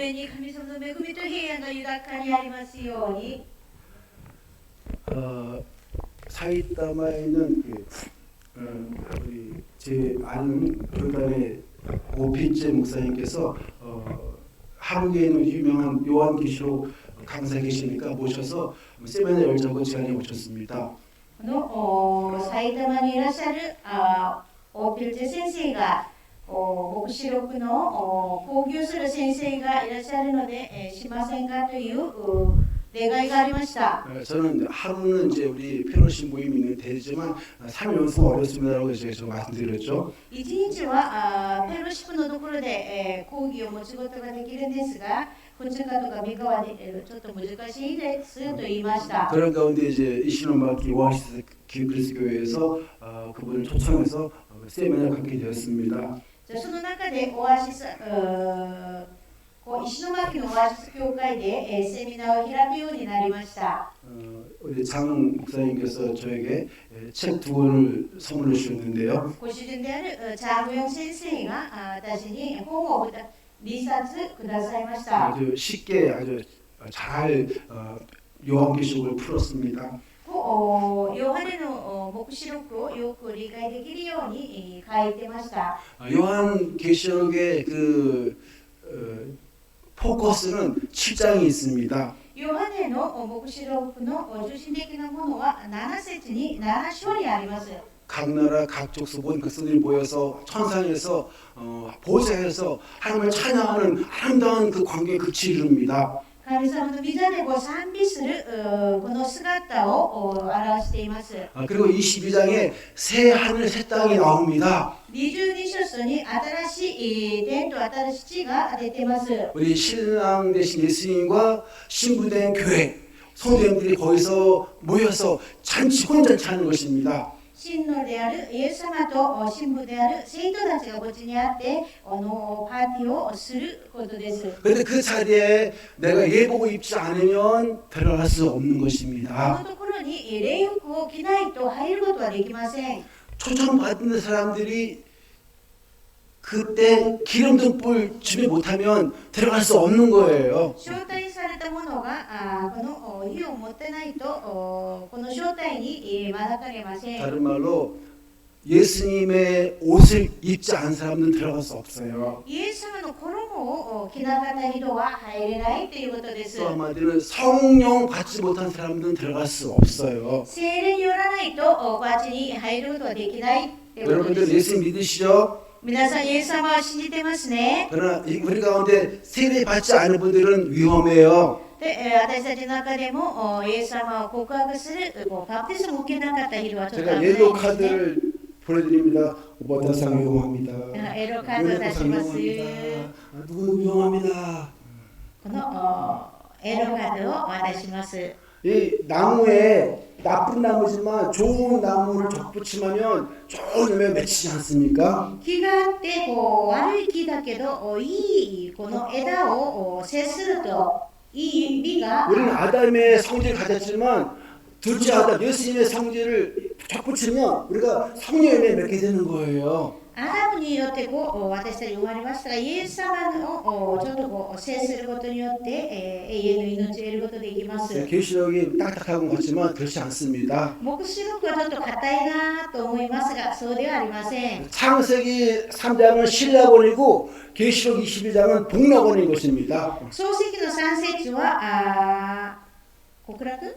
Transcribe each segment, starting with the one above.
上に神様の恵みと平安が豊かにありますように。 사이타마에 있는 우리 제 아는 교단의 오피째 목사님께서 한국에 있는 유명한 요한계시록 강사 계시니까 모셔서 세미나 열자고 제안해 오셨습니다. 埼玉にいらっしゃるオーピルチェ先生が黙示録の講義をする先生がいらっしゃるので、しませんかという願いがありました。 저는 하루는 이제 우리 페로시 모임이 있는 되지만 3일 연속 어렵습니다라고 제가 말씀드렸죠. 1日はフェローシップのところで講義を持つことができるんですが、2日とか3日はちょっと難しいですと言いました。 그런 가운데 이제 이신원마키 오아시스 그리스교회에서 그분을 초청해서 세미나를 갖게 되었습니다. その中でオアシス石巻のオアシス教会でセミナーを開くようになりました。 우리 장 목사님께서 저에게 책 2권을 선물해 주셨는데요. ご主人であるチャーグヨン先生が私に本を2冊くださいました。 아주 쉽게 아주 잘 요한계시록을 풀었습니다. ヨハネの黙示録をよく理解できるように書いてました。 요한계시록의 포커스는 7장이 있습니다. ヨハネの黙示録の中心的なものは7節に7章にあります。 각 나라 각 족속 모든 백성들이 모여서 천상에서 보좌에서 하나님을 찬양하는 아름다운 그 광경의 극치를 이룹니다. 神様の御座で賛美するこの姿を表しています。 그리고 22장에 새 하늘 새 땅이 나옵니다. 22章に新しい天と新しい地が出てます。 우리 신랑 되신 예수님과 신부된 교회 성도님들이 거기서 모여서 잔치 혼잔치 하는 것입니다. 神のであるイエス様と新婦である生徒たちがこっちにあってパーティーをすることです。 그런데 그 자리에 내가 예복을 입지 않으면 들어갈 수 없는 こ 것입니다. のところに礼服を着ないと入ることはできません。 초청받는 사람들이 그때 기름등 불 준비 못하면 들어갈 수 없는 거예요. 招待された者がこの火を持ってないとこの招待に招かれません。 다른 말로 예수님의 옷을 입지 않은 사람들은 들어갈 수 없어요. イエス様の衣を着なかった人は入れないということです。 또 한마디로 성령 받지 못한 사람들은 들어갈 수 없어요. 聖霊によらないとこっちに入ることはできないということ 여러분들 です。 예수 믿으시죠? 皆さんイエス様は信じてますね。 그러나 우리 가운데 세례 받지 않은 분들은 위험해요. で私たちの中でもイエス様を告白するバプテスマを受けなかった人はちょっと 제가 危ない 옐로 ですね。 카드를 보내드립니다. 오바타상 위험합니다. エロカードを出します。 누군 위험합니다. このエロカードを渡します。 이 나무에 나쁜 나무지만 좋은 나무를 접붙이면 좋은 열매가 맺히지 않습니까? 木があって悪い木だけどいいこの枝を接するといい実が 우리는 아담의 성질을 가졌지만 둘째 아담 예수님의 성질을 접붙이면 우리가 성령 열매 맺게 되는 거예요. アダムによって私たち生まれましたが、イエス様のちょっと接することによって永遠の命を得ることができます。 계시록이 딱딱한 것 같지만 그렇지 않습니다. 黙示録はちょっと硬いなと思いますが、そうではありません。 창세기 3장은 신라권이고 계시록 21장은 복락원인 것입니다. 創世記の3節は極楽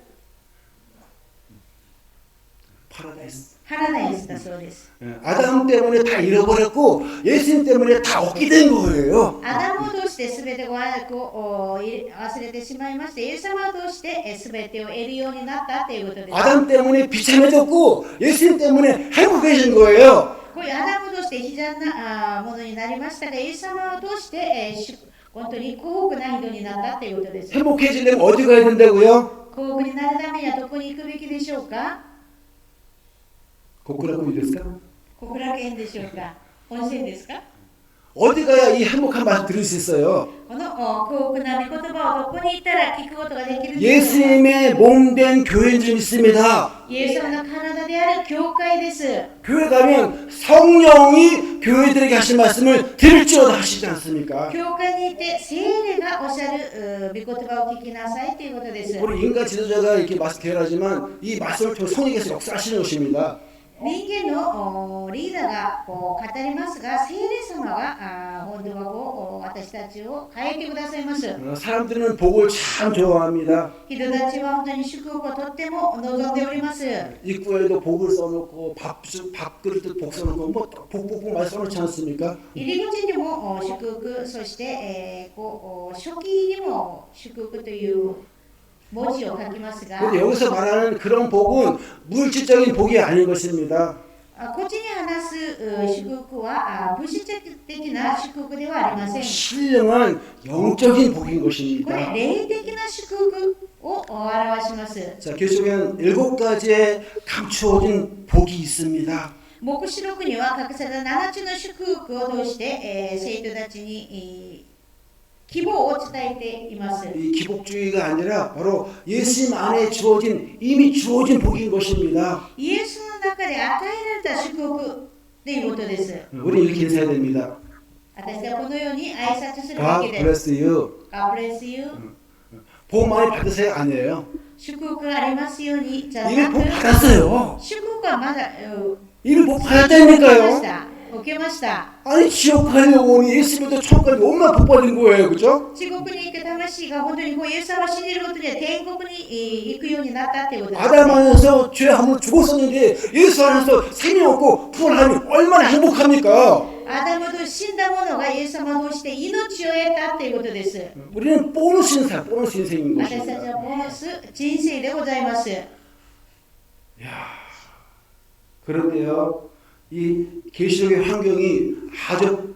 파라다이스. パラダイスだそうです。 아담 때문에 다 잃어버렸고 예수님 때문에 다 얻게 된 거예요. アダムを通して全てを忘れてしまいまして、イエス様を通して全てを得るようになったということです。 아담 때문에 비참해졌고 예수님 때문에 행복해진 거예요. こういうアダムを通して悲惨なものになりましたが、イエス様を通して本当に幸福な人になったということです。 행복해지려면 어디 가야 된다고요? 幸福になるためにはどこに行くべきでしょうか？ 고쿠라쿠이ですか? 極楽園でしょうか？温泉ですか？ 어디 가야 이 행복한 말을 들을 수 있어요? この幸福な御言葉をどこに行ったら聞くことができるんでしょうか？ 예수님의 몸된 교회인 줄 믿습니다. イエス様の体である教会です。 교회 가면 성령이 교회들에게 하신 말씀을 들을지어다 하시지 않습니까? 教会に行って聖霊ががおっしゃる御言葉を聞きなさいということです。 우리 인간 지도자가 이렇게 대하지만 이 말씀을 통해 성령께서 역사하시는 것입니다. 人間のリーダーがこう語りますが、聖霊様が本当はこう私たちを変えてくださいます。 사람들은 복을 참 좋아합니다. 人たちは本当に祝福をとっても望んでおります。 입구에도 복을 써놓고 밥그릇도 복 써놓고 뭐 복복복 많이 써놓지 않습니까? 入り口にも祝福、そして、書記にも祝福という文字を書きますが、 근데 여기서 말하는 그런 복은 물질적인 복이 아닌 것입니다. こっちに話す祝福は物質的な祝福ではありません。 신령한 영적인 복인 こ 것입니다. れ霊的な祝福を表します。 자, 계속엔 7가지의 감추어진 복이 있습니다. 黙示録には隠された7つの祝福を通して、生徒たちに、希望を伝えています。 이 기복주의가 아니라 바로 예수님 안에 주어진 이미 주어진 복인 것입니다. イエスの中で与えられた祝福ということです。 우리 이렇게 인사해야 됩니다. 私はこのように挨拶するべ God きです。 bless you. God bless you。 복 많이 받으세요? 아니에요. 祝福がありますようにじゃ 이미 な 복 く、 받았어요. 祝福はまだ 이미 복 受けまし 받았다니까요. た。受けました。 아니 지옥 가려고 오니 예수님도 천국 가려고 얼마나 복 받은 거예요, 그죠? 地獄に行く魂が本当にこうイエス様を信じることで天国に行くようになったってことです。 아담 안에서 죄 한번 죽었었는데 예수 안에서 생명 얻고 부활하면 얼마나 행복합니까? アダムと死んだ者がイエス様を通して命を得たっていうことです。 우리는 보너스 인생, 보너스 인생인 私たち 것입니다. はボーナス人生でございます。 그런데요, 이 계시록의 환경이 아주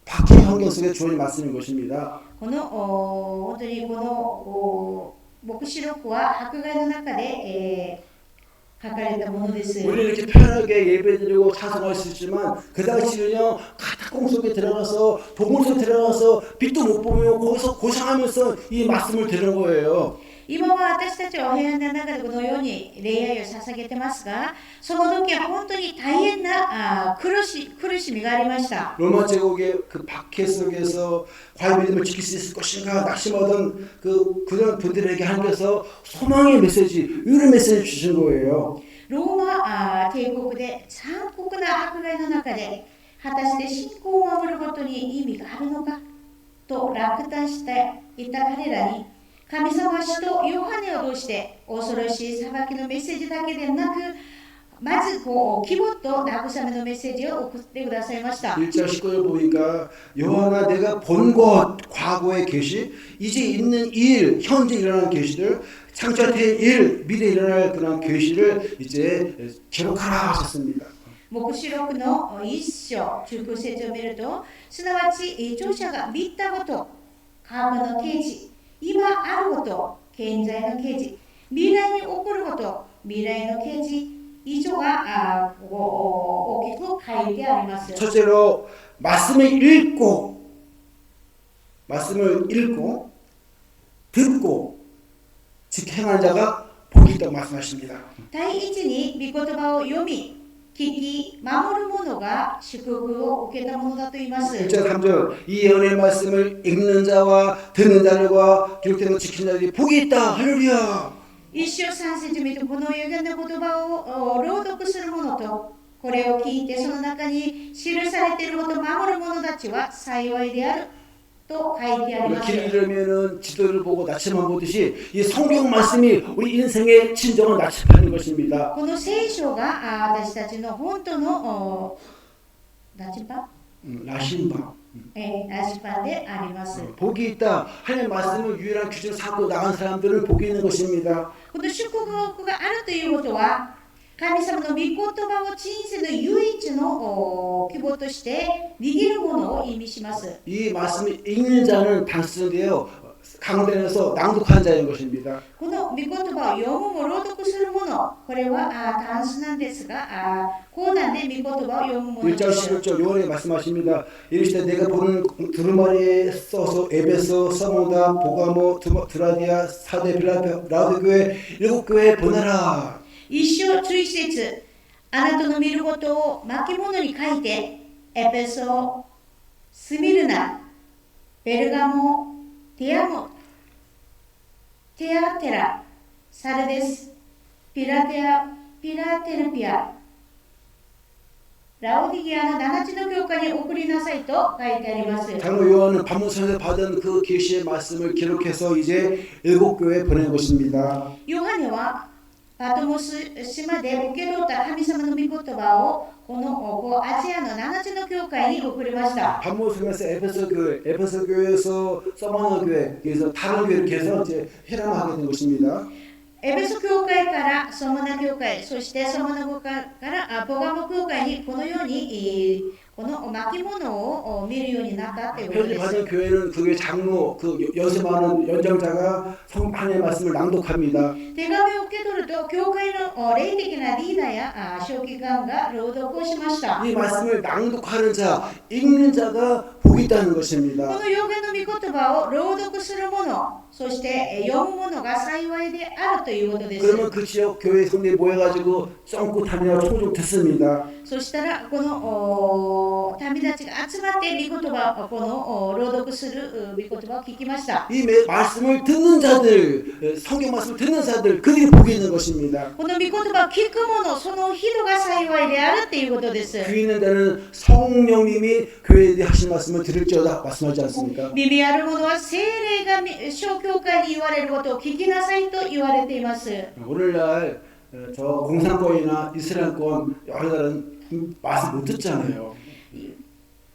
박해의 환경 속에 주어진 말씀인 것입니다. この本当にこの黙示録は迫害の中で、書かれたものです。 우리는 이렇게 편하게 예배드리고 찬송할 수 있지만 그 당시는요, 카타콤 속에 들어가서 도굴 속에 들어가서 빛도 못 보며 거기서 고생하면서 이 말씀을 들은 거예요. 今は私たちはお部屋の中でこのように礼拝を捧げてますが、その時は本当に大変な苦しみがありました。 로마 제국의 그 박해 속에서 과연 믿음을 지킬 수 있을 것인가 낙심하던 그런 분들에게 하나님께서 소망의 메시지, 의의 메시지를 주신 거예요. ローマ帝国で残酷な迫害の中で果たして信仰を守ることに意味があるのかと落胆していた彼らに、神様は使徒ヨハネを通して恐ろしい裁きのメッセージだけでなく、まず希望と慰めのメッセージを送ってくださいました。 1절 19절 보니까 요한아 내가 본 것, 과거의 계시, 이제 있는 일, 현재 일어나는 계시들, 창조의 일, 미래에 일어날 그런 계시를 이제 기록하라 하셨습니다. 黙示録の1章、19節を見ると、すなわち著者が見たこと、過去の啓示、今あること、現在の啓示、未来に起こること、未来の啓示、以上が大きく書いてあります。 첫째로 말씀을 읽고 듣고 즉 행한 자가 복이 있다고 말씀하십니다. 第一に御言葉を読み、聞き、守る者が祝福を受けたものだと言います。 1절 3절 이 예언의 말씀을 읽는 자와 듣는 자들과 기록된 것 지키는 자들이 복이 있다. 할렐루야. 一章三節見てこの預言の言葉を朗読する者と、これを聞いてその中に記されていることを守る者たちは幸いであると書いてあります。 길 잃으면은 지도를 보고 나침반 보듯이 이 성경 말씀이 우리 인생의 진정한 나침반인 것입니다. この聖書が私たちの本当の나침반? 나침반. ナシパンであります。 복이 있다. 하나님의 말씀을 유일한 기준으로 삼고 나간 사람들은 복이 있는 것입니다. この祝福があるということは、神様の御言葉を人生の唯一の希望として握るものを意味します。 이 말씀을 읽는 자는 단순인데요. 강단에서 낭독한 자인 것입니다. この御言葉を読むも朗読するもの、これは単数なんですが、講談で御言葉を読むもの 1절 11절 요한에 말씀하십니다. 이르시되 내가 보는 두루마리에 써서 에베소, 서모다, 보가모, 드라디아, 사데, 빌라데 교회 7교회 보내라. 一章11節、あなたの見ることを巻物に書いて、エペソ、スミルナ、ベルガモ、テアモ、テアテラ、サルデス、ピラテルピア、ラオディゲアの7つの教会に送りなさいと書いてあります。 장로 요한은 반모선에서 받은 그 계시의 말씀을 기록해서 이제 7교회에 보낸 것입니다. ヨハネはパトモス島で受け取った神様の御言葉をこのアジアの7つの教会に送りました。 반모선에서 에베소 교회에서 서머너 교회, 그래서 다른 교회를 계속 이제 회람하게 된 것입니다. エベソ教会からソモナ教会、そしてソモナ教会からポガモ教会にこのようにこの巻物を見るようになったということ 편지 です。 받은 교회는 그 교회 장로, 그 연세 많은 연장자가 성판의 말씀을 낭독합니다. 手紙を受け取ると、教会の霊的なリーダーや書記官が朗読をしました。 이 말씀을 낭독하는 자, 읽는 자가 복이 있다는 こ 것입니다. の預言の御言葉を朗読する者、そして読む者が幸いであるということです。 그러면 그 지역 교회 성도에 모여가지고 쫑긋하며 총총 듣습니다. そしたらこの民たちが集まって御言葉をこの朗読する御言葉を聞きました。 이 말씀을 듣는 자들, 성경 말씀을 듣는 자들, 그들이 복이 있는 것입니다. この御言葉を聞く者、その人が幸いであるということです。 귀 있는 자는 성령님이 교회에 대해 하신 말씀을 들을지어다 말씀하지 않습니까? 耳ある者は聖霊が小教会に言われることを聞きなさいと言われています。 오늘날 저 공산권이나 이스라엘권 여러 나라는 말씀 못 듣잖아요.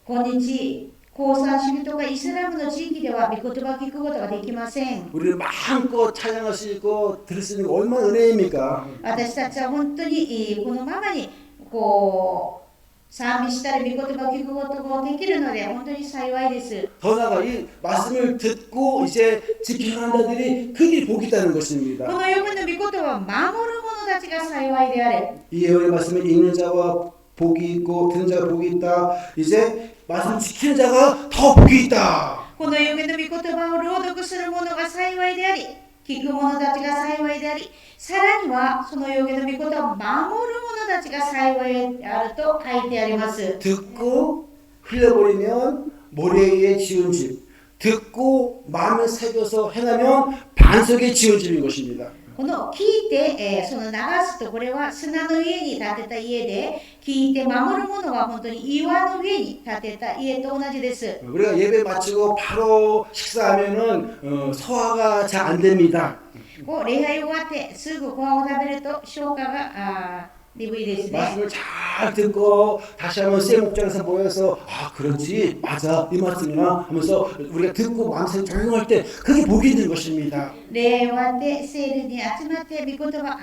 今日、共産主義とかイスラムの地域では御言葉を聞くことができません。 우리는 마음껏 찬양할 수 있고 들을 수 있는 게 얼마나 은혜입니까? 私たちは本当にこのままにこう賛美したり御言葉を聞くことができるので本当に幸いです。 더 나아가 이 말씀을 듣고 이제 집행하는 자들이 그들이 복이 있다는 こ 것입니다. の預言の御言葉を守る者たちが幸いであれ。 이 예언의 말씀을 읽는 자와 복이 있고 듣는 자가 복이 있다. 이제 말씀 지키는 자가 더 복이 있다. この預言の御言葉を朗読する者が幸いであり、聞く者たちが幸いであり、さらにはその預言の御言葉を守る者たちが幸いであると書いてあります。 듣고 흘려버리면 모래 위에 지은 집, 듣고 마음에 새겨서 행하면 반석에 지은 집인 것입니다. この聞いて、その流すとこれは砂の上に建てた家で、聞いて守る者は本当に岩の上に建てた家と同じです。 우리가 예배 마치고 바로 식사하면은 소화가 잘 안 됩니다. こう礼拝終わってすぐご飯を食べると消化が鈍いですね。 말씀을 잘 듣고 다시 한번 쌤 목장에서 모여서 아 그렇지 맞아 이 말씀이나 하면서 우리가 듣고 마음속에 적용할 때 그게 복이 있는 것입니다. 礼拝終わって聖霊に集まって御言葉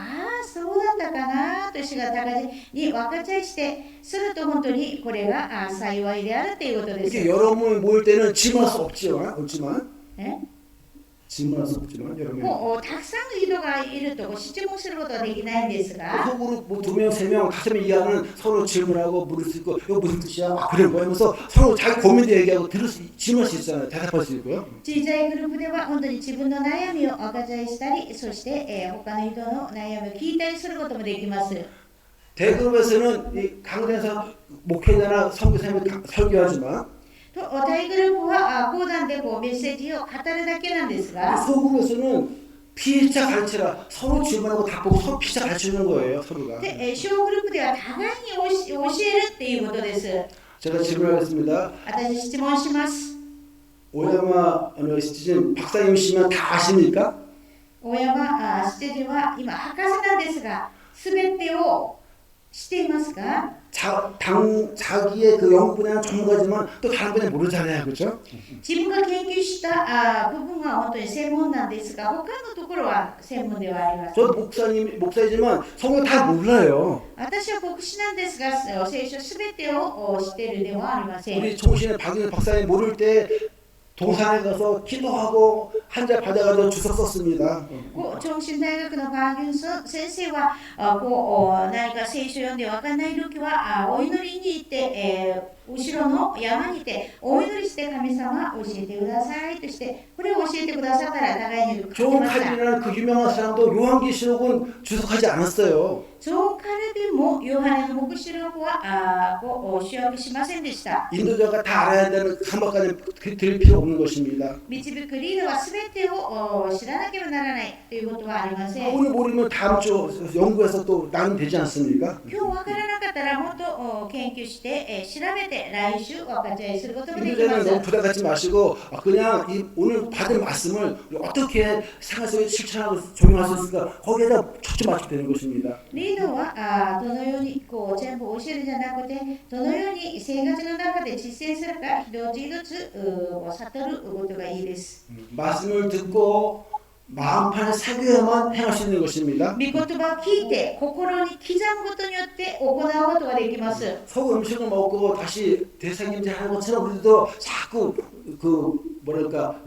そうだったかなと主が高地に分かち合いしてすると本当にこれが幸いであるということです。 이렇게 여러 명이 모일 때는 질문할 수 없지만 え 질문할 수 없지만 여러 명 もうたくさんの人がいると質問することはできないんですが 속으로 뭐 2명, 3명, 5명 이해하는 서로 질문하고 물을 수 있고 이거 무슨 뜻이야? 아 그래 뭐 하면서 서로 자기 고민도 얘기하고 질문할 수 있잖아요. 대답할 수 있고요. 小さいグループでは本当に自分の悩みを分かち合いしたりそして、他の人の悩みを聞いたりすることもできます。 대그룹에서는 이 강단에서 목회자나 선교사님이 설교하지만 と大グループは講談でメッセージを語るだけなんですが 소그룹에서는 피차 가르치라 서로 질문하고 답보고 서로 피차 가르치는 거예요. 서로가. で小グループでは互いに教えるっていうことです。 제가 질문하겠습니다. 私質問します。 오야마 시티즌 박사님 씨면 다 아십니까? 大山シティは今博士なんですが全てを知っていますか？ 자기의 그 연구 분야는 전문가지만 또 다른 분야 모르잖아요, 그렇죠? 自分が研究した部分は本当に専門なんですが他のところは専門ではありません。 저도 목사이지만 성경 다 몰라요. 私は牧師なんですが聖書すべてを知っているではありません。 우리 총신의 박윤 박사님 모를 때 동산에 가서 기도하고 한 자 받아가지고 주석 썼습니다. 長春大学のパーギュンソン先生は何か聖書を読んで分からない時はお祈りに行って、後ろの山にてお祈りして神様教えてくださいとしてこれを教えてくださったら互いに書き 존 ました 칼빈이라는 그 유명한 사람도 요한계시록은 주석하지 않았어요. ジョン・カルビンもヨハネの黙示録は主役しませんでした 인도자가 다 알아야 한다는 한박까지 드릴 필요 없는 것입니다. 導くリードは全てを知らなければならないということはありません 오늘 모르면 다음 주 연구해서 또 나누면 되지 않습니까? 今日分からなかったらもっと研究して調べて来週分かち合いすることもできま 인도자는 す 너무 부담 갖지 마시고 그냥 오늘 받은 말씀을 어떻게 생활 속에 실천하고 적용할 수 있을까 거기에다 초점 맞추면 되는 것입니다. リードはどのように全部教えるんじゃなくてどのように生活の中で実践するか一つ一つ悟ることがいいです 말씀을 듣고 마음판에 새겨야만 행할 수 있는 것입니다. 御言葉を聞いて心に刻むことによって行うことができます 속 음식을 먹고 다시 대사김질하는 것처럼 우리도 자꾸 그 뭐랄까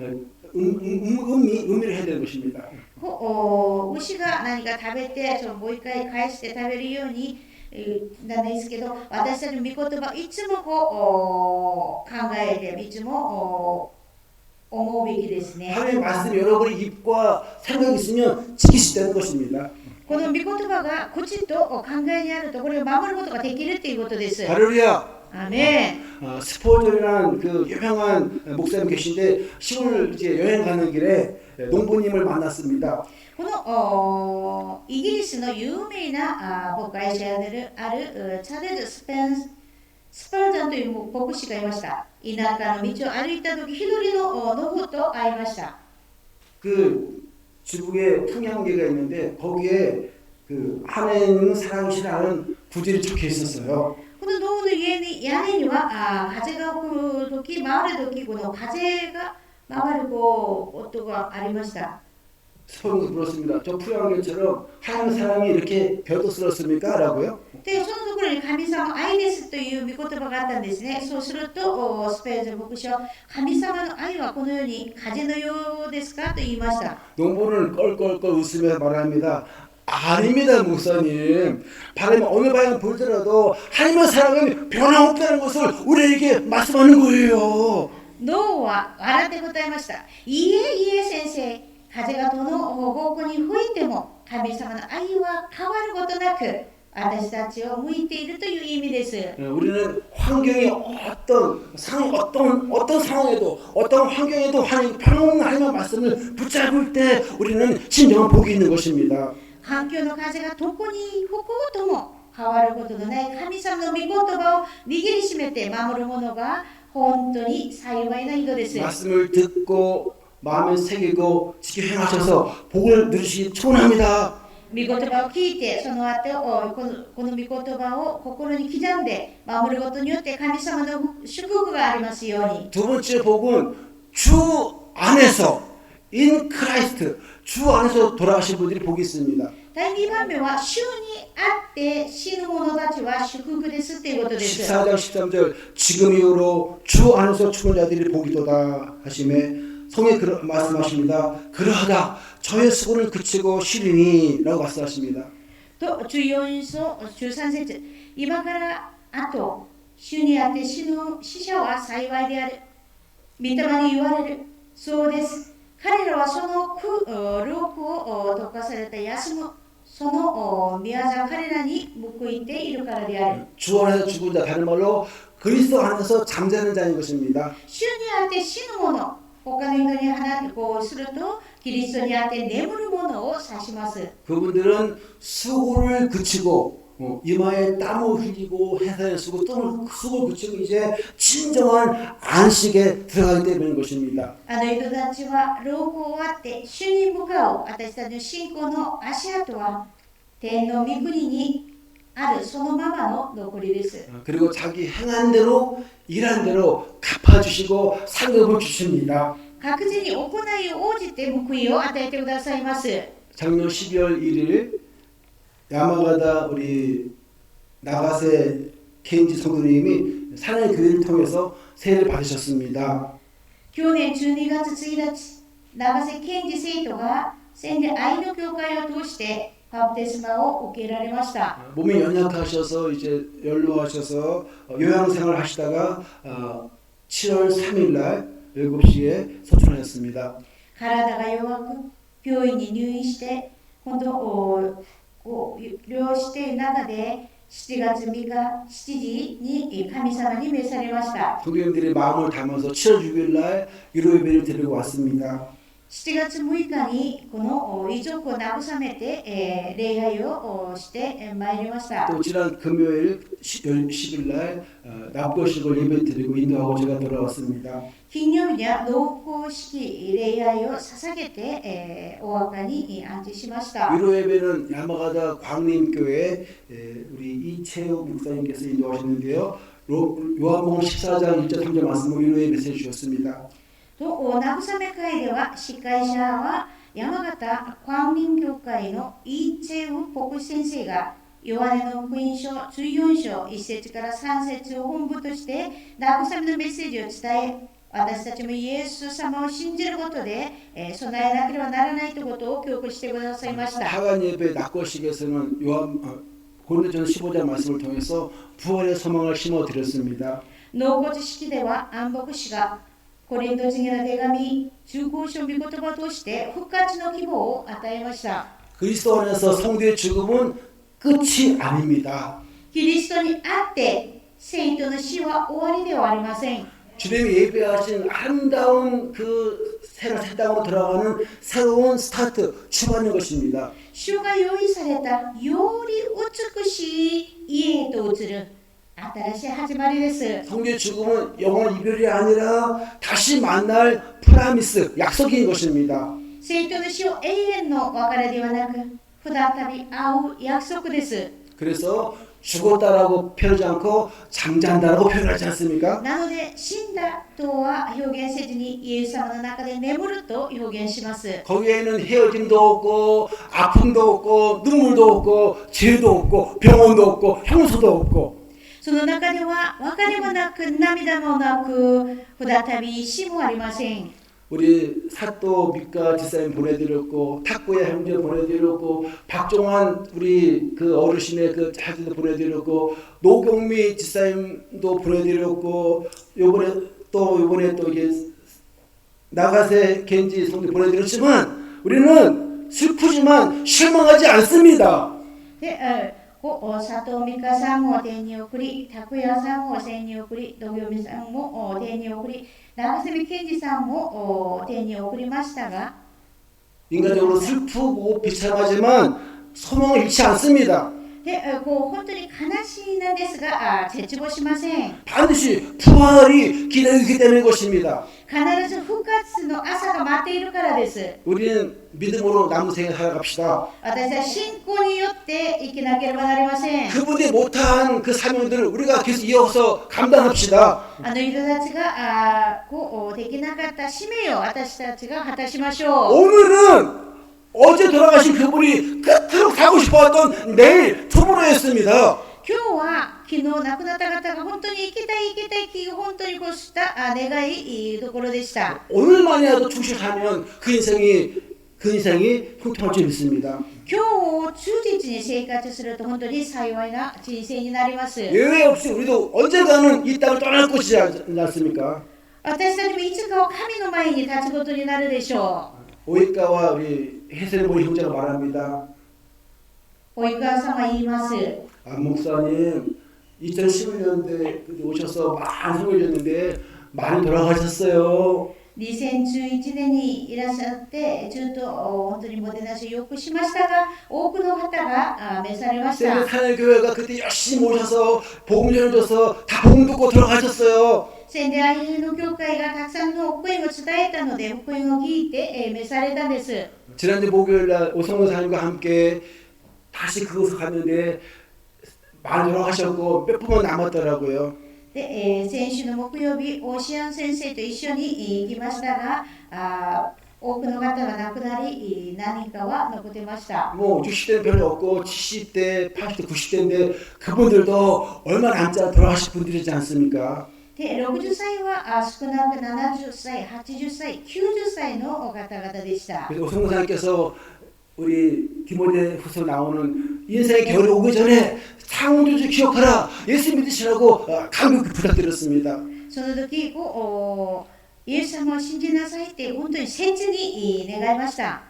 음미를 해야 되는 것입니다. 牛が何か食べてもう一回返して食べるようになんですけど私たちの御言葉をいつも考えていつも思うべきですね 하나님의 말씀 여러분의 입과 생각이 있으면 지킬 수 있다는 것입니다. この御言葉が口と考えにあるとこれを守ることができるということです 할렐루야. アメン 스포전이라는 그 유명한 목사님 계신데 시골 이제 여행 가는 길에 농부님을 만났습니다. このイギリスの有名な牧会者であるチャールズ・スパルダンという牧師がいました。田舎の道を歩いた時、一人の農夫と会いました。 그 지붕에 풍향계가 있는데 거기에 그 하나님 사랑이시라는 구절이 적혀 있었어요. この農夫の家には風が吹く時、回る時、この風が回る音がありました。 서로 물었습니다. 저 풍향계처럼 하나님 사랑이 이렇게 벼도스럽습니까? 라고요. で、そのところに神様愛ですという御言葉があったんですね。そうすると、スペーズ牧師は神様の愛はこのように風のようですかと言いました。 농부는 껄껄껄 웃으며 말합니다. 아닙니다, 목사님. 바람이 어느 방향 불더라도 하나님의 사랑은 변함없다는 것을 우리에게 말씀하는 거예요. ノーは笑って答えました。いいえ、いいえ、先生。風がどの方向に吹いても神様の愛は変わることなく私たちを向いているという意味です。 우리는 환경이 어떤 상황에도 어떤 환경에도 하나님 변함없는 하나님의 말씀을 붙잡을 때 우리는 진정한 복이 있는 것입니다. 環境の風がどこに吹こうとも変わることのない神様の御言葉を握りしめて守る者が本当に幸いな人です。 말씀을 듣고 마음에 새기고 지켜 행하셔서 복을 누리시기 축원합니다. 御言葉を聞いてその後この御言葉を心に刻んで守ることによって神様の祝福がありますように。 두 번째 복은 주 안에서 in Christ 주 안에서 돌아가신 분들이 복이 있습니다. 第2番目は主にあって死ぬ者たちは祝福ですということです。 14장 13절 지금 이후로 주 안에서 죽은 자들이 복이도다 하심에 성에 말씀하십니다. 그러하다 저의 수고를 그치고 쉬리니라고 말씀하십니다. と14章13節今からあと主にあって死ぬ死者は幸いである。御霊に言われる。そうです。彼らはその労苦を解かされた休むその宮座彼らに報いているからである。 주 안에서 죽은 자 다른 말로 그리스도 안에서 잠자는 자인 것입니다. 主にあって死ぬ者他の人にするとキリストにあって眠る者を指します。 그분들은 수고를 그치고 이마에 땀을 흘리고 해산을 쓰고 수고를 그치고 이제 진정한 안식에 들어가게 되는 것입니다. あの人たちは労苦を終わって主に向かう私たちの信仰の足跡は天の御国にあるそのままの残りです。 그리고 자기 행한 대로 일한 대로 갚아주시고 상급을 주십니다. 各自に行いを応じて報いを与えてくださいます。 작년 12월 1일 야마가다 우리 나가세 케인지 성도님이 사랑의 교회를 통해서 세례를 받으셨습니다. 去年12月1日、長瀬健二生徒が愛の教会を通してバプテスマを受けられました。 몸이 연약하셔서 이제 연로하셔서 요양생활 하시다가 7월 3일 날 7시에 소천하셨습니다. 体が弱く病院に入院して今度療養している中で7月3日7時に神様に召されました。 교회님들이 마음을 담아서 7월 6일 날 유로 예배를 드리고 왔습니다. 7月6日にこの遺族を慰めて、礼拝をしてまいりました。 또 지난 금요일 10일 날 납교식을 예배 드리고 인도하고 제가 돌아왔습니다. 金曜日には納骨式礼拝を捧げて、お墓に安置しました。 유로 예배는 야마가다 광림교회 우리 이채우 목사님께서 인도하셨는데요. 요한복음 14장 1절 3절 말씀으로 유로 예배 주셨습니다. と慰め会では司会者は山形광림教会のイーチェウ牧師先生がヨハネの福音書14章1節から3節を本部として慰めのメッセージを伝え、私たちもイエス様を信じることで、備えなければならないということを教訓してくださいました。 하간 예배 낙거식에서는 고린도전서 15장 말씀을 통해서 부활의 소망을 심어 드렸습니다. 納骨式では安牧師がコリント人への手紙15章御言葉を通して復活の希望を与えました。 그리스도 안에서 성도의 죽음은 끝이 아닙니다. キリストにあって聖徒の死は終わりではありません。 주님이 예배하신 아름다운 그 새 땅으로 들어가는 새로운 스타트 출발인 것입니다. 主が用意されたより美しい家へと移る新しい始まりです。 성도의 죽음은 영원 이별이 아니라 다시 만날 프라미스 약속인 것입니다. 聖徒の死は永遠の別れではなく再び会う約束です。 그래서 죽었다라고 표현하지 않고 잠잔다라고 표현하지 않습니까? なので死んだとは表現せずにイエス様の中で眠ると表現します。 거기에는 헤어짐도 없고 아픔도 없고 눈물도 없고 죄도 없고 병원도 없고 형소도 없고 その中では別れもなく涙もなく再び死もありません。 우리 사또 밑가 지사님 보내드렸고 탁구야 형제 보내드렸고 박종환 우리 그 어르신의 그 자제도 보내드렸고 노경미 지사님도 보내드렸고 요번에 또 이게 나가세 겐지 성도 보내드렸지만 우리는 슬프지만 실망하지 않습니다. で、佐藤美香さんも天に送り、拓也さんも天に送り、土行美さんも天に送り、長住健二さんも天に送りましたが、 인간적으로 슬프고 비참하지만 소망을 잃지 않습니다. で、本当に悲しいなんですが、絶望しません。 반드시 부활이 기다리기 때문인 것입니다. 必ず復活の朝が待っているからです。 우리는 믿음으로 남은 생에 살아갑시다. 私は信仰によって生きなければなりません。 그분이 못한 그 사명들을 우리가 계속 이어서 감당합시다. あの人たちができなかった使命を私たちが果たしましょう。 오늘은 어제 돌아가신 그분이 끝으로 가고 싶어했던 내일 투모로였습니다. 今日は昨日亡くなった方が本当に生きたいという本当にこうした願いところでした。 오늘만이라도 충실하면 그 인생이 형통할 줄 믿습니다. 今日を忠実に生活すると本当に幸いな人生になります。 예외 없이 우리도 언젠가는 이 땅을 떠날 것이지 않습니까? 私たちもいつかは神の前に立つことになるでしょう。 오이가와 우리 해설모 형제가 말합니다. 及川さんは言います。 안 목사님 2011년도에 오셔서 많은 성을 줬는데 많이 돌아가셨어요. 2011年にいらっしゃってずっと本当にもてなしをよくしましたが多くの方が召されました。 세미탄의 교회가 그때 열심히 모셔서 복음 전해줘서 다 복음 듣고 돌아가셨어요. 宣伝愛の教会がたくさんの福音を伝えたので福音を聞いて召されたんです。 지난주 목요일날 오성호사님과 함께 다시 그곳에 갔는데 많이 돌아가셨고 몇 분만 남았더라고요. で、先週の木曜日オーシアン先生と一緒に行きましたが多くの方が亡くなり何人かは残ってました。 뭐 60대는 별로 없고 70대, 80대, 90대인데 그분들도 얼마 남지 않아 돌아가신 분들이지 않습니까? で60歳は少なく70歳、80歳、90歳の方々でした。 그래서 오성호사님께서 우리 디모데후서 나오는 인생의 겨울이 오기 전에 창조주 기억하라. 예수 믿으시라고 강력히 부탁드렸습니다. その時イエス様を信じなさいって本当に切に願いました。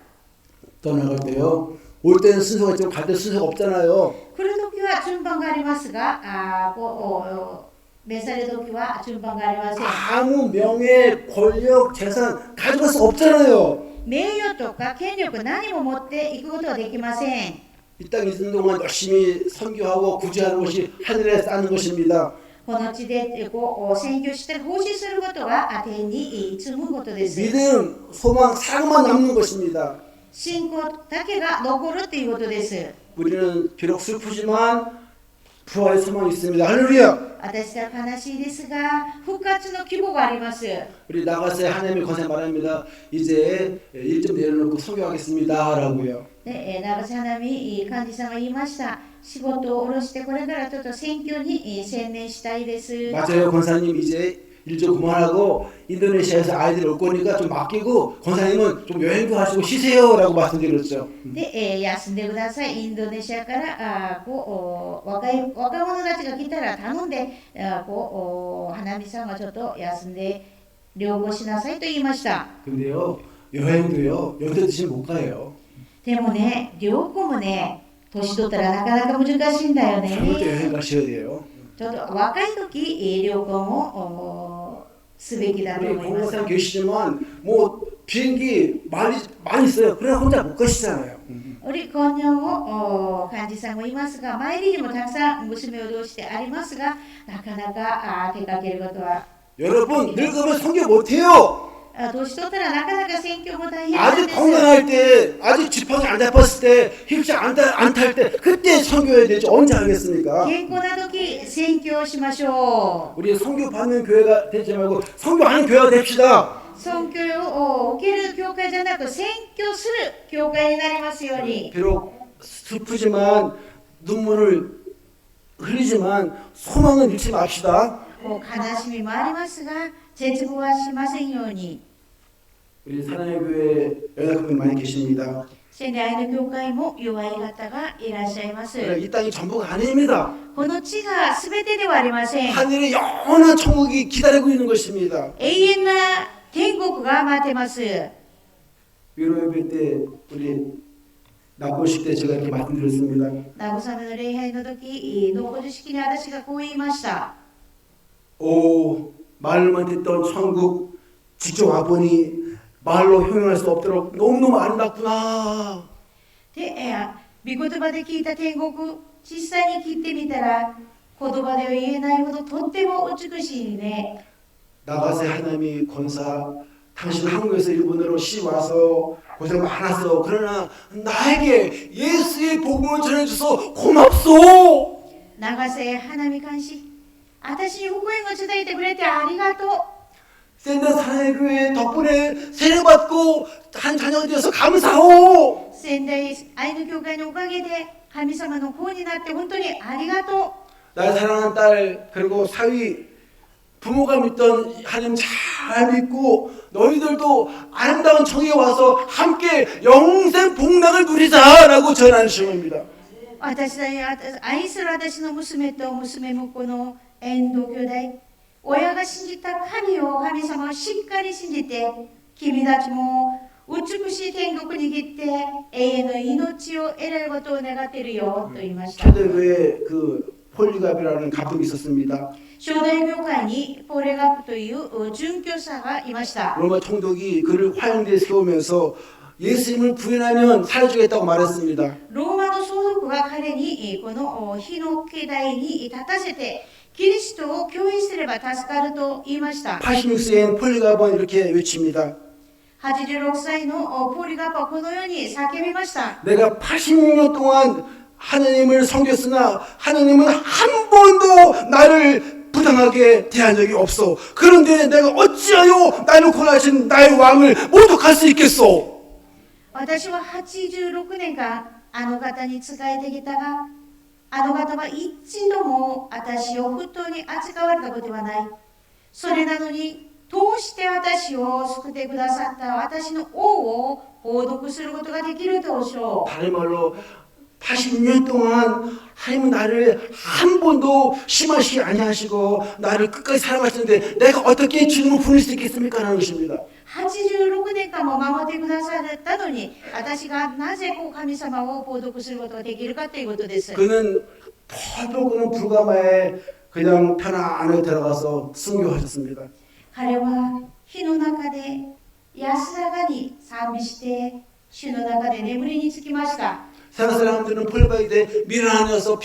떠나갈 때요. 올 때는 순서가 있지만 갈 때 순서가 없잖아요. 来る時は順番がありますが、召される時は順番がありません。 아무 명예, 권력, 재산 가져갈 수 없잖아요. 名誉とか権力何も持っていくことはできません。 이 땅에 있는 동안 열심히 선교하고 구제하는 것이 하늘에 쌓는 것입니다. この地で宣教して奉仕することが天に積むことです。 믿음, 소망, 사랑만 남는 것입니다. 信仰だけが残るということです。 우리는 비록 슬프지만 부활의 소망이 있습니다. 할렐루야. 私は悲しいですが復活の希望があります。 우리 나가서의 하나님의 권세 말합니다. 이제 일 좀 내려놓고 선교하겠습니다라고요. で長瀬花見幹事さんが言いました。仕事を下ろしてこれからちょっと選挙に専念したいです。 맞아요, 권사님. 이제 일 좀 그만하고 인도네시아에서 아이들 올 거니까 좀 맡기고 권사님은 좀 여행도 하시고 쉬세요라고 말씀드렸죠. で、休んでください。インドネシアから若者たちが来たら頼んで花見さんはちょっと休んで療養しなさいと言いました。 근데요, 여행도요, 연세 드시면 못 가요. でもね、旅行もね、年取ったらなかなか難しいんだよ 젊을 때 ね。 여행 가셔야 돼요. ちょっと若い時、旅行もすべきだと 우리 思います。 공무원 계시지만 뭐 비행기 많이 있어요. 그러나 혼자 못 가시잖아요. おり今夜も幹事さんもいますが、参りにもたくさん娘を同してありますが、なかなか出かけることは 여러분 늙으면 선교 못 해요. 年取ったらなかなか選挙も大変なん 아직 です。 건강할 때, 아직 지팡이 안 잡았을 때, 힐체 안 탈 때, 그때 선교해야 되죠. 언제 하겠습니까? 健康な時選挙をしましょ 우리 선교 받는 교회가 되지 말고 선교하는 교회가 됩시다. う。選挙を受ける教会じゃなく選挙する教会になりますように。 비록 슬프지만 눈물을 흘리지만 소망은 잃지 맙시다. 悲しみもありますが、絶望はしませんように。 우리 사랑의 교회 연약한 많이 계십니다. 仙台愛の教会も弱い方がいらっしゃいます。 이 땅이 전부가 아닙니다. この地が全てではありません。 하늘에 영원한 천국이 기다리고 있는 것입니다. 永遠な天国が待ってます。 위로 예배 때 우리 낙고식 때 제가 이렇게 말씀드렸습니다. 慰めの礼拝の時、納骨式に私がこう言いました。 오, 말로만 듣던 천국 직접 와보니 말로 표현할 수 없도록 너무너무 아름답구나. で、御言葉で聞いた天国、実際に聞いてみたら、言葉では言えないほどとっても美しいね。 나가세 하나님이 권사, 당신 한국에서 일본으로 시 와서 고생 많았어. 그러나 나에게 예수의 복음을 전해줘서 고맙소. 長瀬花見監視、私に福音を伝えてくれてありがとう。 샌드 사랑의 교회 덕분에 세례받고 한 자녀가 되어서 감사하오. 仙台愛の教会のおかげで神様の子になって本当にありがとう。 나의 사랑하는 딸 그리고 사위 부모가 믿던 하나님 잘 믿고 너희들도 아름다운 청에 와서 함께 영생 복락을 누리자라고 전하는 시간입니다. 私愛する私の娘と娘婿の遠藤兄弟、親が信じた神様をしっかり信じて、君たちも美しい天国に行って永遠の命を得られることを願っているよと言いました。 초대교회 그 폴리갑이라는 감독이 있었습니다. 正大教会にポレガップという殉教者がいました。 로마 총독이 그를 화형대에 세우면서 예수님을 부인하면 살려주겠다고 말했습니다. ローマの相続が彼にこの火の境内に立たせて、キリストを共有すれば助かると言いました。 86세인 폴리갑은 이렇게 외칩니다. 86歳のポリガップはこのように叫びました。 내가 86년 동안 하나님을 섬겼으나 하나님은 한 번도 나를 부당하게 대한 적이 없어. 그런데 내가 어찌하여 나를 고하신 나의 왕을 모독할 수 있겠소? 私は86年間あの方に仕えてきたが、あの方は一度も私を不当に扱われたことはない。それなのにどうして私を救ってくださった私の王を報読することができるでしょう。 다른 말로 80년 동안 하나님은 나를 한 번도 심하시게 아니하시고 나를 끝까지 사랑하시는데 내가 어떻게 주님을 부를 수 있겠습니까? 라는 것입니다. 86年間も守ってくださったのに、私がなぜ神様を報読することができるかということです。 그는 포도그는 불가마에 그냥 편안하게 들어가서 순교하셨습니다. 彼は火の中で安らかに賛美して主の中で眠りにつきました。 세상 사람들은 폴바이데 미련하여서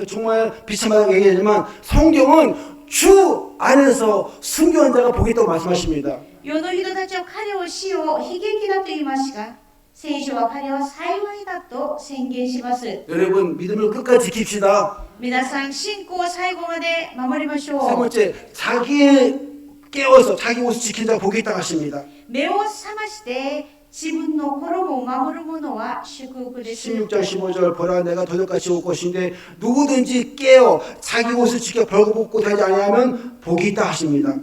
정말 비참하게 얘기하지만 성경은 주 안에서 순교한 자가 복이 있다고 말씀하십니다. 世の人たちは彼を死を悲劇だと言いますが、聖書は彼は幸いだと宣言します。 여러분 믿음을 끝까지 지킵시다. 皆さん信仰を最後まで守りましょ 세 う。 번째 자기의 깨워서 자기 옷을 지킨 자가 복이 있다고 하십니다. 目を覚まして自分の衣を守る者は祝福です。 16절 15절 보라 내가 도둑같이 올 것인데 누구든지 깨어 자기 옷을 지켜 벌거벗고 되지 아니하면 복이 있다 하십니다.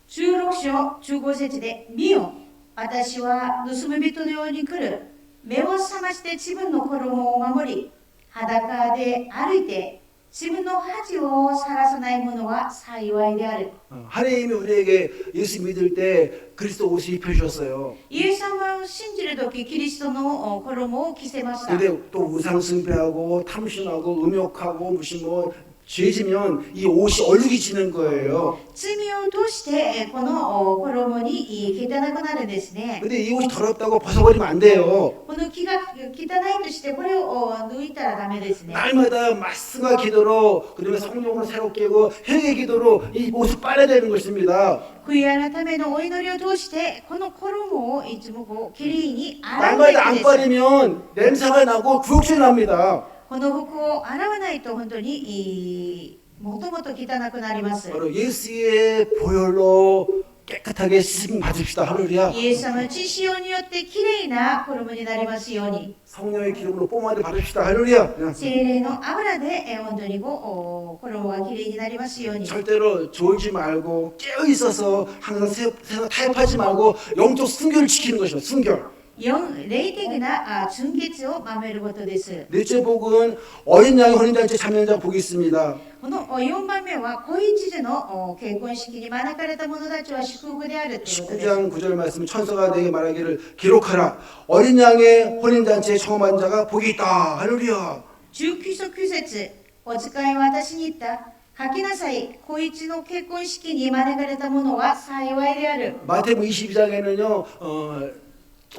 16章15節で見よ、私は盗む人のように来る。目を覚まして自分の衣を守り、裸で歩いて自分の恥を晒さない者は幸いである。 하나님이 우리에게 예수 믿을 때 그리스도 옷을 입혀주셨어요. イエス様を信じるとき、キリストの衣を着せました。 근데 또 우상 숭배하고 탐심하고 음욕하고 무슨 뭐 죄지면 이 옷이 얼룩이 지는 거예요. 罪を通してこの衣に汚くなるんですね。 근데 이 옷이 더럽다고 벗어버리면 안 돼요. この木が汚いとしてこれを抜いたらダメですね。 날마다 말씀과 기도로 그다음에 성령으로 새롭게 하고 회개 기도로 이 옷을 빨아야 되는 것입니다. 悔い改めのお祈りを通してこの衣をいつもこうきれいに洗うべ 날마다 き 안 です。 빨으면 냄새가 나고 구역질이 납니다. この服を洗わないと本当にもともと汚くなります。 바로 예수의 보혈로 깨끗하게 씻음 받읍시다. 할렐루야. イエス様の血潮によってきれいな衣になりますように、 성령의 기름으로 뽀마를 받읍시다. 할렐루야. 聖霊の油で本当にこう衣がきれいになりますように。 절대로 졸지 말고 깨어 있어서 항상 세상 타협하지 말고 영적 순결을 지키는 것이죠. 순결. 4、霊的な純潔を守ることです。 넷째 복은 어린 양의 혼인잔치 참여자 복이 있습니다. この4番目は子羊の結婚式に招かれた者たちは祝福であるということです。 19장 9절 말씀 천사가 내게 말하기를 기록하라. 어린 양의 혼인잔치에 청험한 자가 복이 있다. 할렐루야. 19章9節、お使いは私に言った。書きなさい。子羊の結婚式に招かれた者は幸いである。 마태복음 22장에는요.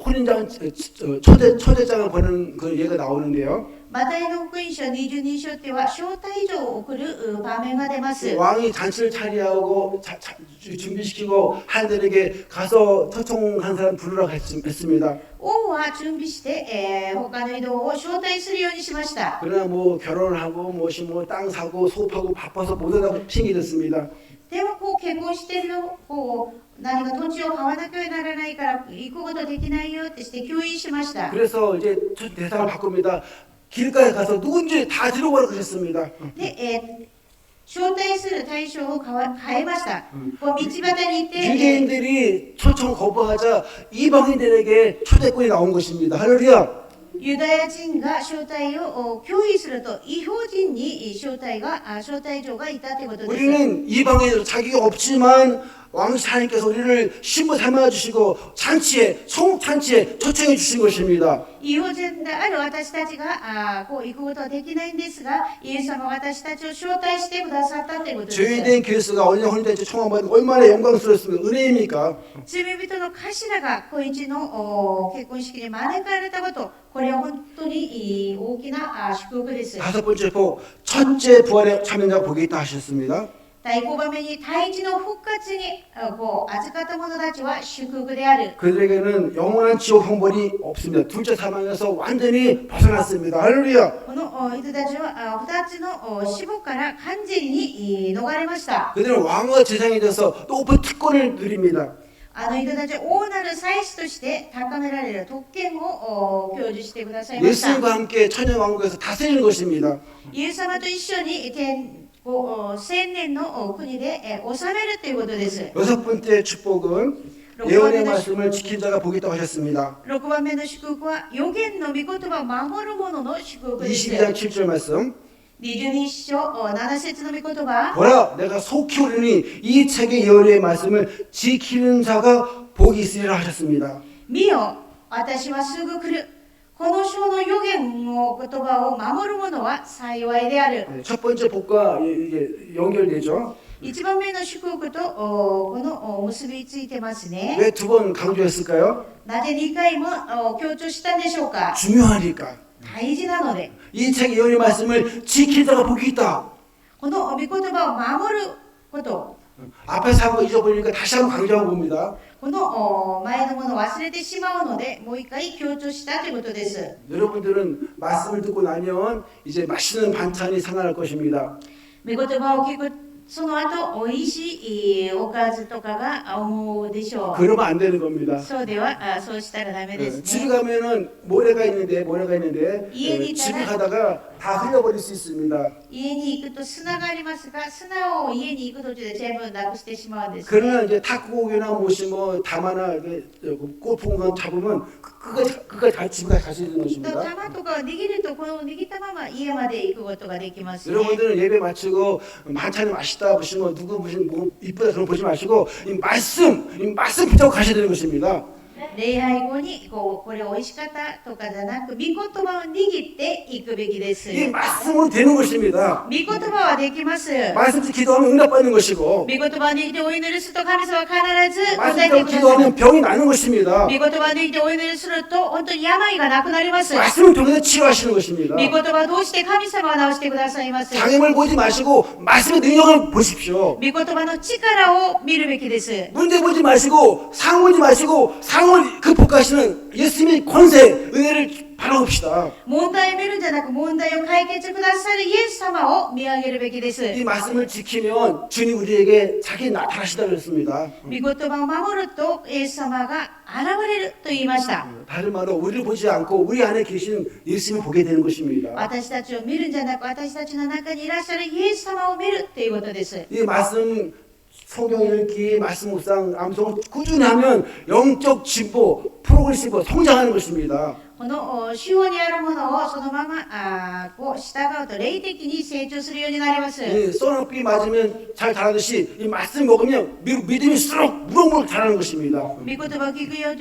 혼인장 초대장을 보는 그 예가 나오는데요. マタイの福音書22章では招待状を送る場面が出ます。 왕이 잔치를 차리하고 준비시키고 하인들에게 가서 초청한 사람 부르라고 했습니다. 王は準備して、他の移動を招待するようにしました。 그러나 뭐 결혼을 하고 무엇이 뭐 땅 사고 수업하고 바빠서 못 온다고 핑계 댔습니다. でもこう結婚してるのこう何か土地を買わなきゃならないから行くことできないよってして吸引しました。 그래서 이제 대상을 바꿉니다. 길가에 가서 누군지 다 들어보라고 하셨습니다. で、招待する対象を変えました。こう道端に行って、 유대인들이 초청 거부하자 이방인들에게 초대권이 나온 것입니다. 할렐루야. ユダヤ人が招待を拒否すると異邦人に招待状がいたということです。 우리는 이방인으로 자기가 없지만 왕 하나님께서 우리를 신부 삼아 주시고 잔치에 성국 잔치에 초청해 주신 것입니다. 異邦人である私たちがこう行くことはできないんですが、イエス様は私たちを招待してくださったということです。 죄인된 교수가 어린 혼인잔치 청함받은 얼마나 영광스럽습니까? 은혜입니까? 罪人の頭が子羊の結婚式に招かれたこと、これは本当に大きな祝福です。 다섯 번째 복, 첫째 부활에 참여자가 복이 있다 하셨습니다. 第5番目に第一の復活にこう預かった者たちは祝福である。 그들에게는 영원한 지옥 형벌이 없습니다. 둘째 사망에서 완전히 벗어났습니다. 할렐루야. この人たちは2つの死亡から完全に逃れました。 그들은 왕과 제상이 돼서 높은 특권을 누립니다. あの人たちは大なる祭司として高められる特権を享受してくださいました。 예수님과 함께 천년 왕국에서 다스리는 것입니다. イエス様と一緒に千年の国で治めるということです。 여섯 번째 축복은 예언의 말씀을 지킨 자가 복이 있다고 하셨습니다. 6番目の祝福は予言の御言葉を守る者の祝福です。 22장 7절 말씀. 22章7節の御言葉。 보라 내가 속히 오르니 이 책의 예언의 말씀을 지키는 자가 복이 있으리라 하셨습니다. 見よ、私はすぐ来る。この書の予言の言葉を守る者は幸いである。 첫 번째 복과 이게 연결되죠. 1番目の祝福とこの結びついてますね。 왜 두 번 강조했을까요? なぜ2回も強調したんでしょうか。 중요하니까. 大事なので。 이 책 예언의 말씀을 지킨 자가 복이 있다. この御言葉を守ること。 앞에 사고 잊어버리니까 다시 한번 강조하고 봅니다. この前のものを忘れてしまうのでもう一回強調したということです。 여러분들은 말씀을 듣고 나면 이제 맛있는 반찬이 생각날 것입니다. 御言葉を聞くその後美味しいおかずとかが思うでしょう。 그러면 안 되는 겁니다. そうではそうしたらダメです 집에 ね。 가면은 모래가 있는데 이해니 집에 있잖아. 가다가 다 흘려버릴 수 있습니다. 家に行くと砂がありますが砂を家に行く途中で全部なくしてしまうんです、ね。 그러나 이제 탁구공이나 무엇이 뭐 다마나 골프공 잡으면 끝까지 집에 가시는 と 것입니다. 玉とかを握るとこの握ったまま家まで行くことができますね。 여러분들은 예배 마치고 반찬이 맛있다 보시면 누구 무슨 뭐 이쁘다 그런 거 보지 마시고 이 말씀 붙잡고 가셔야 되는 것입니다. 礼拝後にこれ美味しかったとかじゃなく御言葉を握っていくべきです。 이 말씀으로 되는 것입니다. 御言葉はできます。 말씀 기도하면 응답받는 것이고 御言葉を握ってお祈りすると神様は必ず答え 말씀대로 てくださる。 기도하면 병이 나는 것입니다. 御言葉を握ってお祈りすると本当に病がなくなります。御 말씀을 통해서 치유하시는 것입니다. 言葉を通して神様は治してくださいます。 장애물 보지 마시고 말씀의 능력을 보십시오. 御言葉の力を見るべきです。 문제 보지 마시고 상황 보지 마시고 상황을 극복하시는 예수님의 권세 은혜를 바라봅시다. 問題を見るんじゃなく問題を解決くださるイエス様を見上げるべきです。 이 말씀을 지키면 주님 우리에게 자기 나타나시다 그랬습니다. 御言葉を守るとイエス様が現れると言いました。 다른 말로 우리를 보지 않고 우리 안에 계신 예수님을 보게 되는 것입니다. 私たちを見るんじゃなく私たちの中にいらっしゃるイエス様を見るということです。 이 말씀 성경 읽기, 말씀 묵상, 암송을 꾸준히 하면 영적 진보, 프로그레시브 성장하는 것입니다. この主要にあるものをそのままこう従うと霊的に成長するようになります。 이 쏘나비 맞으면 잘 자라듯이 이 말씀 먹으면 믿음이 쑥 무럭무럭 자라는 것입니다. 御言葉を聞くよ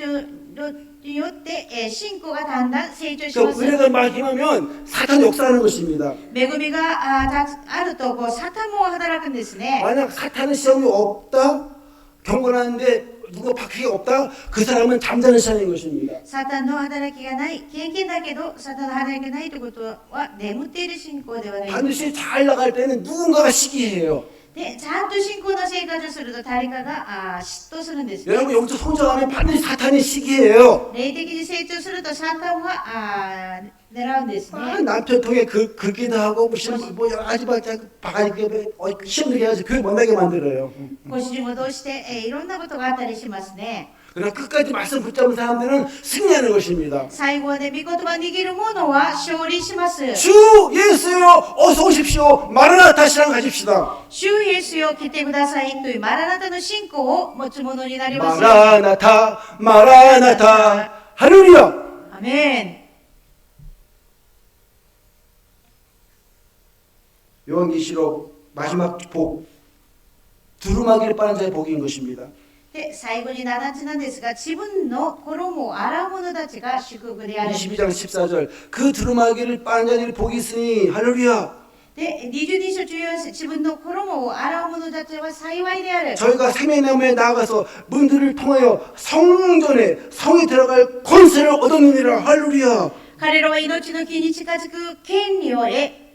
によって信仰がだんだん成長し 그 ます。 은혜가 막 임하면 사탄 역사하는 것입니다. 恵みがあるとサタンも働くんですね。 만약 사탄은 시험이 없다, 경건하는데 누가 박해가 없다, 그 사람은 잠자는 시간인 것입니다. サタンの働きがない、経験だけどサタンの働きがないということは眠っている信仰ではない。 반드시 잘 나갈 때는 누군가가 시기해요. で、ちゃんと信仰の生活をすると誰かが嫉妬するんですね。 여러분 영적 성장하면 반드시 사탄이 시기해요. 霊的に成長するとサタンは狙うんですね。 남편 통해 긁기도 하고 뭐 여러 가지 바가지 시험 들게 해야지 교육 못 나게 만들어요. ご主人を通していろんなことがあったりしますね。 그러나 끝까지 말씀 붙잡은 사람들은 승리하는 것입니다. 最後まで御言葉を握る者は勝利します。 주 예수여 어서 오십시오. 마라나타 신앙 가집시다. 主イエスよ来てくださいというマラナタの信仰を持つ者になります。 마라나타 마라나타 할렐루야. アメン。 요한계시록 마지막 복 두루마기를 빠는 자의 복인 것입니다. で最後に7つなんですが、自分の衣を洗う者たちが祝福である。 22장 14절 그 두루마기를 빠는 자들이 복이 있으니 할렐루야. で22章14節、自分の衣を洗う者たちは幸いである。 저희가 생명나무에 나아가서 문들을 통하여 성전에 성에 들어갈 권세를 얻었느니라 할렐루야. 彼らは命の木に近づく権利を得、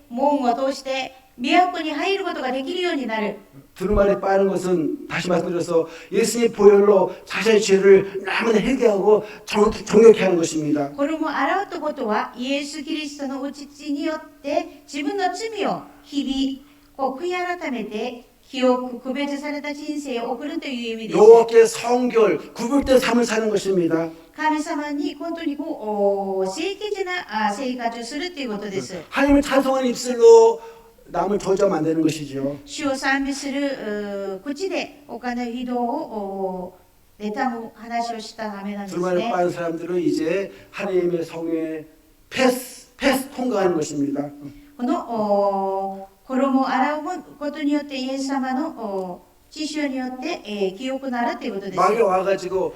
門を通して都に入ることができるようになる。 두루마리 빠는 것은 다시 말씀드려서 예수님의 보혈로 자신의 죄를 남은 회개하고 정욕케 하는 것입니다. 衣を洗うということは、イエス・キリストのお乳によって自分の罪を日々悔い改めて清く区別された人生を送るという意味です。 여호와께 성결 구별된 삶을 사는 것입니다. 神様に本当に清潔な生活をするということです。 하나님을 찬송하는 입술로 남을 저주하면 안 되는 것이죠. 主を賛美する口で他の人を妬む話をしたためなんです 불만을 ね。 빠진 사람들은 이제 하나님의 성에 패스 통과하는 것입니다. この衣を洗うことによってイエス様の知識によって清くなるということです。 막에 와가지고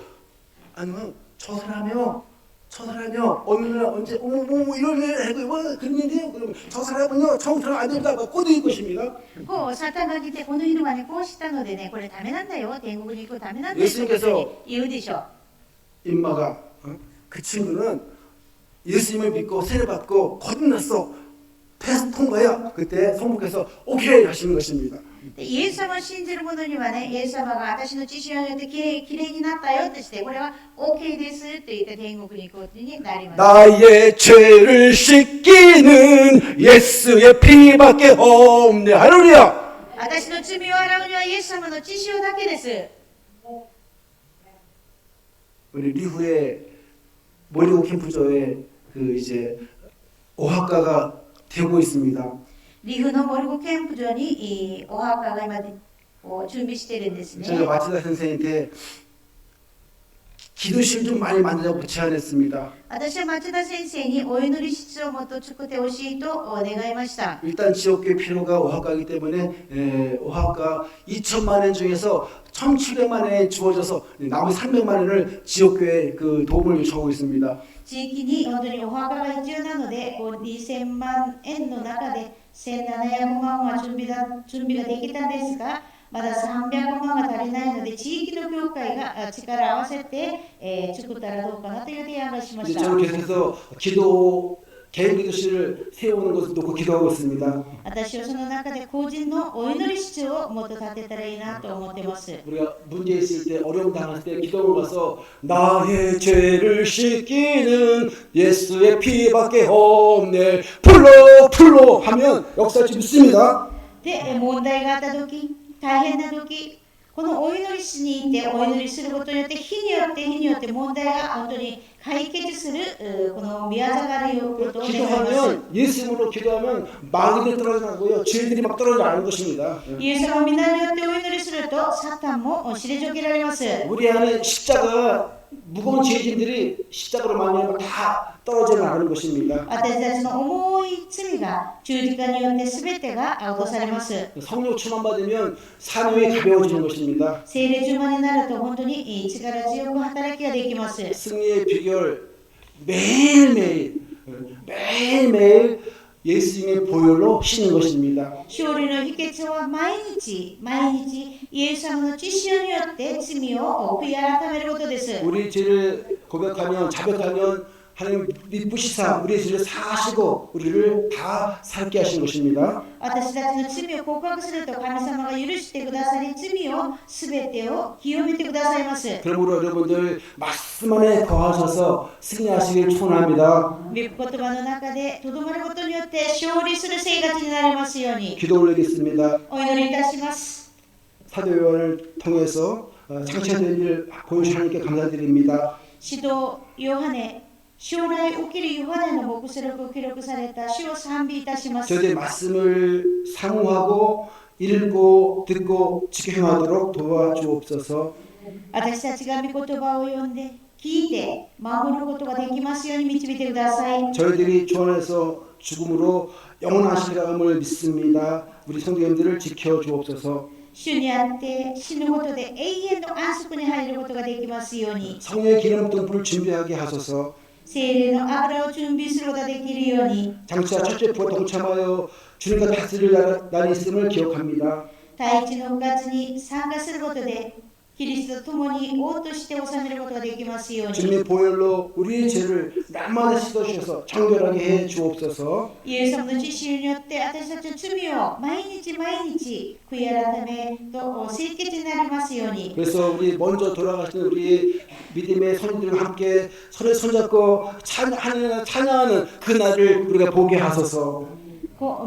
아니 저 사람이요 어느 날 언제 이런 일 해고 뭐 그랬는데요. 그럼 저 사람은요 정처럼 안 된다 고 꼬드길 것입니다. こうサタンが来てこの人はねこうしたのでねこれダメなんだよ天国に行くダメなんだよ 예수님께서 って言うでしょう。 임마가 그 친구는 예수님을 믿고 세례받고 거듭났어. 패스 통과야. 그때 성부께서 오케이 하시는 것입니다. でイエス様を信じる者にはねイエス様が私の知識によってきれいになったよとしてこれは OK ですと言って天国に行くことになります。 나의 죄를 씻기는 예수의 피밖에 없네. 할렐루야. 私の罪を洗うにはイエス様の知識だけです。 우리 리후의 모리고 캠프조에 그 이제 오학가가 되고 있습니다. リフのモルゴキャンプ場にお墓が今準備してるんですね。 제가 마치다 선생님한테 기도실 좀 많이 만들자고 제안했습니다. 私は町田先生にお祈り室をもっと作ってほしいと願いました。 일단 지역교회 필요가 오학가이기 때문에 오학가 2천만 원 중에서 1,700만 원이 주어져서 나머지 300만 원을 지역교회 그 도움을 요청하고 있습니다. 地域に本当にお墓が必要なので、2000万円の中で1700万は準備ができたんですが、まだ300万が足りないので、地域の教会が力を合わせて、作ったらどうかなという提案がしまし 이제 た。 저는 계속해서 개인 기도실을 세우는 것을 놓고 기도하고 있습니다. 私はその中で個人のお祈り室をもっと建てたらいいなと思ってます。 우리가 문제 있을 때 어려움 당할 때 기도를 가서 나의 죄를 씻기는 예수의 피밖에 없네 풀로 하면 역사 좀 있습니다. で、問題があったとき、大変なとき、このお祈り室にいてお祈りすることによって日によって問題が本当に解決するこの宮坂流ことを願います。 기도하면 예수님으로 기도하면 마귀들이 떨어지고요 죄들이 막 떨어지는 것입니다. イエス様の皆によってお祈りするとサタンも退けられます。 우리 안에 십자가 무거운 죄진들이 십자가로 많이 다 떨어져 나가는 것입니다. 私たちの重い罪が十字架によって全てが落とされます。 성령 충만 받으면 사명이 가벼워지는 것입니다. 聖霊充満になると本当に力強く働きができます。 승리의 비결 매일매일 예수님의 보혈로 씻는 것입니다. 勝利の秘訣は毎日イエス様の知識によって罪を悔い改めることです。 우리 죄를 고백하면 자백하면 하나님 미쁘시사 우리의 죄를 사하시고 우리를 다 살게 하신 것입니다. 私たちの罪を告白すると神様が許してくださり罪を全てを清めてくださいます。 그러므로 여러분들 말씀 안에 거하셔서 승리하시길 축원합니다. 御言葉の中でとどまることによって勝利する生活になりますように 기도 올리겠습니다. お祈りいたします。 사도 요한을 통해서 창조된 일 보여주신 하나님께 감사드립니다. 使徒ヨハネ将来起きるヨハネの黙示録を記録された主を賛美いたします。 저희들의 말씀을 사모하고 읽고 듣고 지켜하도록 도와주옵소서. 私たちが御言葉を読んで聞いて守ることができますように導いてください。 저희들이 주 안에서 죽음으로 영원한 시간을 믿습니다. 우리 성도님들을 지켜주옵소서. 主にあって死ぬことで永遠の安息に入ることができますように 성령의 기름 등불을 준비하게 하소서. 聖霊の油を準備することができるように 장차 첫째 부와 동참하여 주님과 다스릴 날이 있음을 기억합니다. 第一の復活に参加することでキリストと共に王として治めることができますように 주님의 보혈로 우리의 죄를 날마다 씻어주셔서 청결하게 해 주옵소서. イエス様の知識によって私たちの罪を毎日悔い改めと清潔になりますように 그래서 우리 먼저 돌아가신 우리 믿음의 선생들과 함께 서로 손잡고 찬양하는 그 날을 우리가 보게 하소서.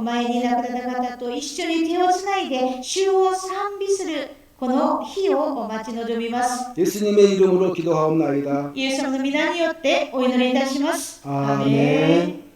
前に亡くなった方と一緒に手をつないで主を賛美するこの日を待ち望みます。 예수님의 이름으로 기도하옵나이다. イエス様の皆によってお祈りいたします。 아멘.